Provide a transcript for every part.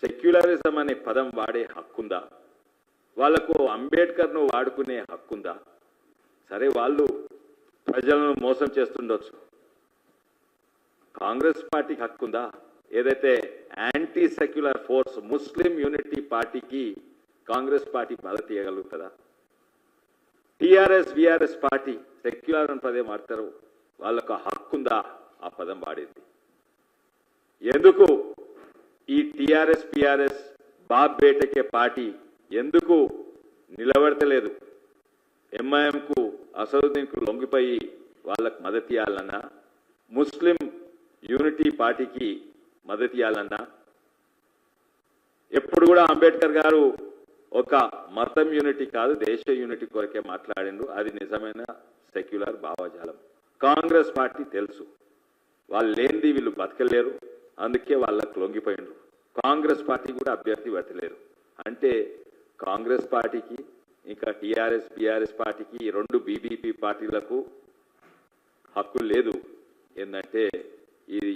Secularism అనే పదం వాడే హక్కుందా? వాళ్లకు అంబేద్కర్ను వాడుకునే హక్కుందా? సరే, వాళ్ళు ప్రజలను మోసం చేస్తుండొచ్చు. కాంగ్రెస్ పార్టీకి హక్కుందా? ఏదైతే యాంటీ సెక్యులర్ ఫోర్స్ ముస్లిం యూనిటీ పార్టీకి కాంగ్రెస్ పార్టీ మద్దతు ఇవ్వగలుగుతుందా? టీఆర్ఎస్ బీఆర్ఎస్ పార్టీ సెక్యులర్ అని పదే మాడతారు, వాళ్ళకు హక్కుందా ఆ పదం వాడేది? ఎందుకు ఈ టీఆర్ఎస్ బీఆర్ఎస్ బాబ్ బేటకే పార్టీ ఎందుకు నిలబడతలేదు? ఎంఐఎంకు అసదుద్దీన్కు లొంగిపోయి వాళ్ళకు మద్దతు ఇవ్వాలన్నా, ముస్లిం యూనిటీ పార్టీకి మద్దతు ఇవ్వాలన్నా, ఎప్పుడు కూడా అంబేద్కర్ గారు ఒక మతం యూనిటీ కాదు దేశ యూనిటీ కొరకే మాట్లాడిండు. అది నిజమైన సెక్యులర్ భావజాలం. కాంగ్రెస్ పార్టీ తెలుసు, వాళ్ళు లేనిది వీళ్ళు బతకలేరు, అందుకే వాళ్ళకు లొంగిపోయిండ్రు. కాంగ్రెస్ పార్టీ కూడా అభ్యర్థి పెట్టలేరు. అంటే కాంగ్రెస్ పార్టీకి ఇంకా టీఆర్ఎస్ బీఆర్ఎస్ పార్టీకి ఈ రెండు బీబీపీ పార్టీలకు హక్కు లేదు. ఏంటంటే ఇది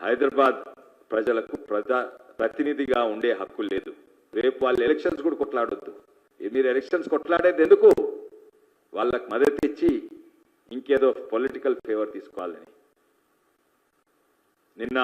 హైదరాబాద్ ప్రజలకు ప్రతినిధిగా ఉండే హక్కు లేదు. రేపు వాళ్ళు ఎలక్షన్స్ కూడా కొట్లాడొద్దు. మీరు ఎలక్షన్స్ కొట్లాడేది ఎందుకు? వాళ్ళకు మద్దతు ఇచ్చి ఇంకేదో పొలిటికల్ ఫేవర్ తీసుకోవాలని. నిన్న